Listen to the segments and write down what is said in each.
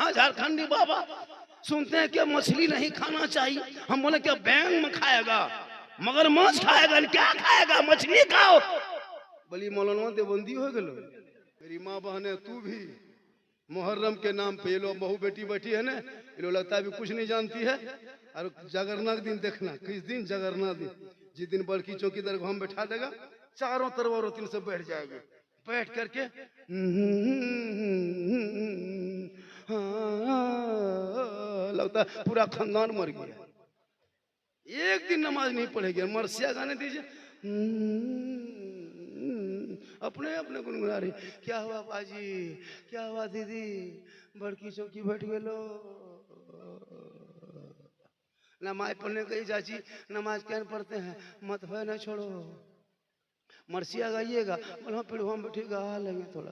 कहा झारखंडी बाबा सुनते हैं कि मछली नहीं खाना चाहिए। हम बोले क्या बैंग में खाएगा, मगरमच्छ खाएगा, क्या खाएगा, मछली खाओ। बोली मौलाना देवबंदी हो गलो। मेरी माँ बहने तू भी मुहर्रम के नाम पे ये लोग बहू बेटी बैठी है ना, ये लोग लगता है भी कुछ नहीं जानती है। और जगरनाथ दिन देखना, किस दिन जगरनाथ दिन, जिस दिन बड़की चौकीदार को हम बैठा देगा, चारों तरफ औरतों से बैठ जाएगी, बैठ करके लगता है पूरा खानदान मर गया। एक दिन नमाज नहीं पढ़ेगी, मरसिया गाने दीजिए, अपने अपने गुनगुना रही। क्या हुआ बाजी, क्या हुआ दीदी, बड़की चौकी बैठ गेलो। नमाज पढ़ने गई चाची, नमाज क्या पढ़ते हैं, मत है ना छोड़ो, मरसिया गाइएगा। बोला फिर हम बैठे गा लेंगे थोड़ा।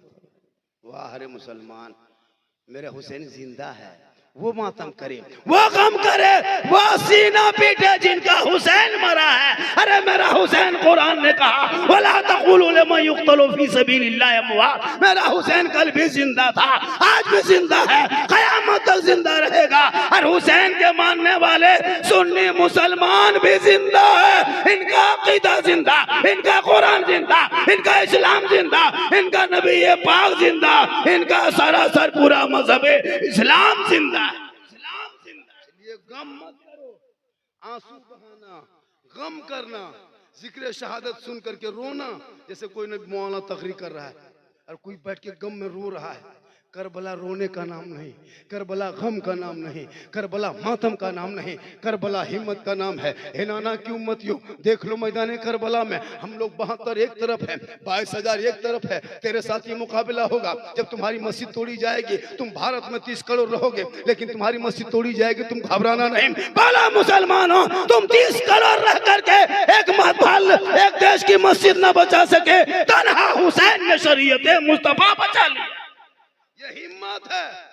वाह अरे मुसलमान, मेरे हुसैन जिंदा है, वो मातम करे, वो गम करे, वो सीना पीटे जिनका हुसैन मरा है। अरे मेरा हुसैन कुरान ने कहा वला तक़ूलू लिमन युक़्तलू फी सबीलिल्लाहि अमवात। मेरा हुसैन कल भी जिंदा था, आज भी जिंदा है, क़यामत तक जिंदा रहेगा। और हुसैन के मानने वाले सुन्नी मुसलमान भी जिंदा है, इनका अक़ीदा जिंदा, इनका कुरान जिंदा, इनका इस्लाम जिंदा, इनका नबी पाक जिंदा, इनका सरासर पूरा मजहब इस्लाम जिंदा। गम मत करो, आंसू बहाना, गम करना, जिक्र शहादत सुन करके रोना। जैसे कोई न मौलाना तकरीर कर रहा है और कोई बैठ के गम में रो रहा है। करबला रोने का नाम नहीं, करबला गम का नाम नहीं, करबला मातम का नाम नहीं, करबला हिम्मत का नाम है। हिनाना की उम्मतियों देख लो मैदान करबला में हम लोग 72 एक तरफ है, 22,000 एक तरफ है। तेरे साथ ये मुकाबला होगा। जब तुम्हारी मस्जिद तोड़ी जाएगी, तुम भारत में 30 करोड़ रहोगे, लेकिन तुम्हारी मस्जिद तोड़ी जाएगी, तुम घबराना नहीं। बोला मुसलमानों, तुम 30 करोड़ रह करके एक देश की मस्जिद न बचा सके, तन्हा हुसैन ने शरीयत मुस्तफा बचा लिया। ये हिम्मत है।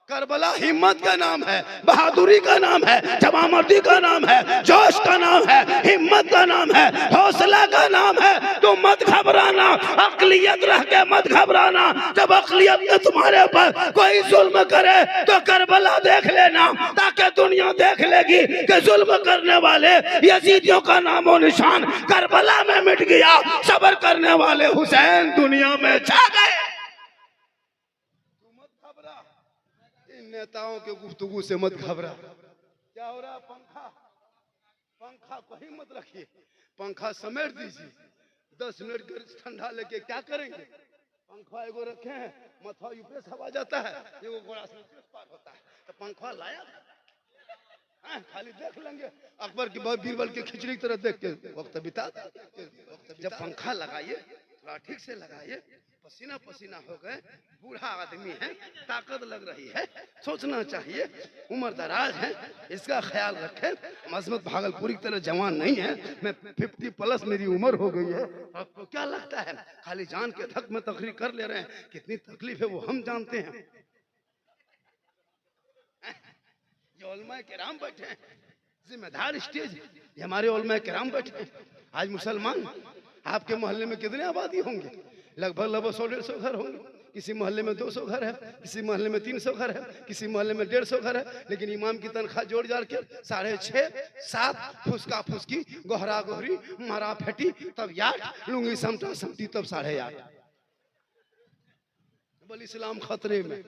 करबला हिम्मत का नाम है, बहादुरी का नाम है, जवामर्दी का नाम है, जोश का नाम है, हिम्मत का नाम है, हौसला का नाम है। तुम मत घबराना, अक्लियत रह के मत घबराना। जब अक्लियत ने तुम्हारे ऊपर कोई जुल्म करे तो करबला देख लेना, ताकि दुनिया देख लेगी कि जुल्म करने वाले यजीदियों का नामो निशान करबला में मिट गया। सब्र करने वाले हुसैन दुनिया में छा गए। नेताओं के गुफ्तगू से मत घबरा। क्या हो रहा है, पंखा कहीं मत रखिए, पंखा समेट दीजिए। 10 मिनट ठंडा लेके क्या करेंगे। पंखा एगो रखे हैं, मथा यूपे से हवा जाता है, एगो घोड़ा से पार होता है, तो पंखा लाया खाली देख लेंगे। अकबर की बीरबल की खिचड़ी की तरह देख के वक्त बिता। जब पंखा लगाइए थोड़ा ठीक से लगाइए। पसीना पसीना हो गए, बूढ़ा आदमी है, ताकत लग रही है, सोचना चाहिए, उम्र दराज है, इसका ख्याल रखें। मजमत भागलपुरी की तरह जवान नहीं है, मैं 50 प्लस मेरी उम्र हो गई है। आपको क्या लगता है खाली जान के धक में तकरीर कर ले रहे हैं? कितनी तकलीफ है वो हम जानते हैं। ये उलमाए किराम बैठे हैं, जिम्मेदार स्टेज, ये हमारे उलमाए किराम बैठे हैं। आज मुसलमान आपके मोहल्ले में कितने आबादी होंगे? लगभग 100-150 घर होंगे। किसी मोहल्ले में 200 घर है, किसी मोहल्ले में 300 घर है, किसी मोहल्ले में 150 घर है। लेकिन इमाम की तनख्वाह जोड़ जाड़ के 6.5-7, फुसका फुसकी, गोहरा गोहरी, मारा फेटी, तब 8, लुंगी समटा समटी, तब 8.5। बोल इस्लाम खतरे में,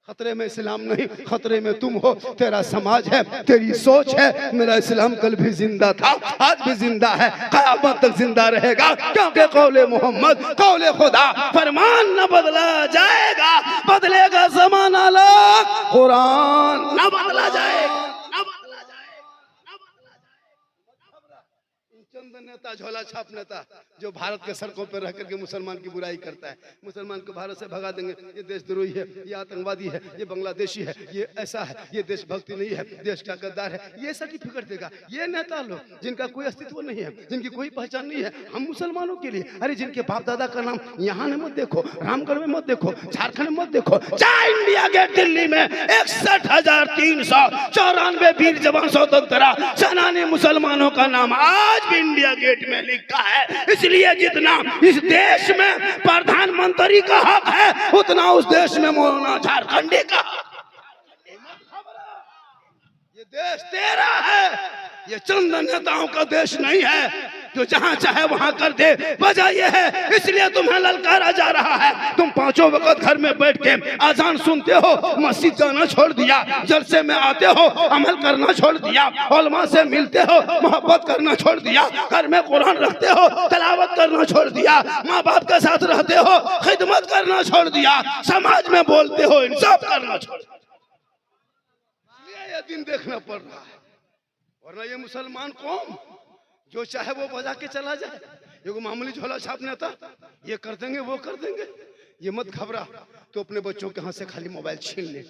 खतरे में इस्लाम नहीं, खतरे में तुम हो, तेरा समाज है, तेरी सोच है। मेरा इस्लाम कल भी जिंदा था, आज भी जिंदा है, क़यामत तक जिंदा रहेगा। क्योंकि कौले मोहम्मद, कौले खुदा, फरमान न बदला जाएगा, बदलेगा ज़माना लाख, कुरान न बदला जाएगा। चंद नेता, झोला छाप नेता जो भारत के सड़कों पर रह करके मुसलमान की बुराई करता है, मुसलमान को भारत से भगा देंगे, ये देशद्रोही है, ये आतंकवादी है, ये बांग्लादेशी है, ये ऐसा है, ये देशभक्ति नहीं है, देश का गद्दार है, ये सर्टिफिकेट देगा। ये नेता लोग जिनका कोई अस्तित्व नहीं है, जिनकी कोई पहचान नहीं है, हम मुसलमानों के लिए, अरे जिनके बाप दादा का नाम यहाँ में मत देखो, रामगढ़ में मत देखो, झारखंड में मत देखो, चाहे इंडिया गेट दिल्ली में 61,394 वीर जवान स्वतंत्रता सेनानी मुसलमानों का नाम आज भी इंडिया गेट में लिखा है। इसलिए जितना इस देश में प्रधानमंत्री का हक है, उतना उस देश में मौलाना झारखंडी का हक। देश तेरा है, ये चंद नेताओं का देश नहीं है जो जहां चाहे वहां कर दे। वजह यह है इसलिए तुम्हें ललकारा जा रहा है। तुम पांचों वक्त घर में बैठ के अजान सुनते हो, मस्जिद जाना छोड़ दिया, जलसे में आते हो, अमल करना छोड़ दिया, उलमा से मिलते हो, मोहब्बत करना छोड़ दिया, घर में कुरान रखते हो, तलावत करना छोड़ दिया, माँ बाप के साथ रहते हो, खिदमत करना छोड़ दिया, समाज में बोलते हो, इंसाफ करना छोड़ दिया। ये दिन देखना पड़ रहा है। वरना ये मुसलमान कौम जो चाहे वो बजा के चला जाए, ये मामूली झोला छापने था, ये कर देंगे वो कर देंगे। ये मत घबरा, तो अपने बच्चों के हाथ से खाली मोबाइल छीन ले,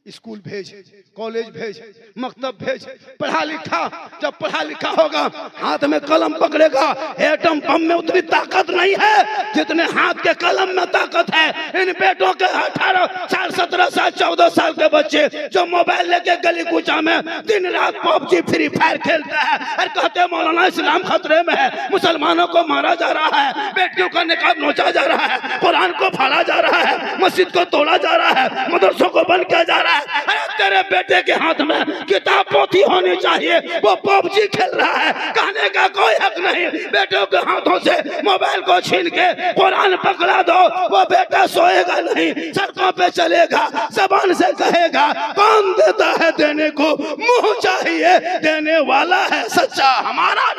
स्कूल भेज, कॉलेज भेज, मकतब भेज, पढ़ा लिखा। जब पढ़ा लिखा होगा, हाथ में कलम पकड़ेगा। एटम बम में उतनी ताकत नहीं है जितने हाथ के कलम में ताकत है। इन बेटों के 18 साल 17 साल 14 साल के बच्चे जो मोबाइल लेके गली कूचा में दिन रात पबजी फ्री फायर खेलते हैं और कहते हैं मौलाना इस्लाम खतरे में है, मुसलमानों को मारा जा रहा है, बेटियों का निकाह नोचा जा रहा है, कुरान को फाड़ा जा रहा है, मस्जिद को तोड़ा जा रहा है, मदरसों को बंद किया जा रहा है। अरे तेरे बेटे के हाथ में किताब पोथी होनी चाहिए, वो पबजी खेल रहा है, कहने का कोई हक नहीं। बेटों के हाथों से मोबाइल को छीन के कुरान पकड़ा दो, वो बेटा सोएगा नहीं, सड़कों पे चलेगा, जबान से कहेगा। कौन देता है देने को, मुंह चाहिए, देने वाला है सच्चा हमारा।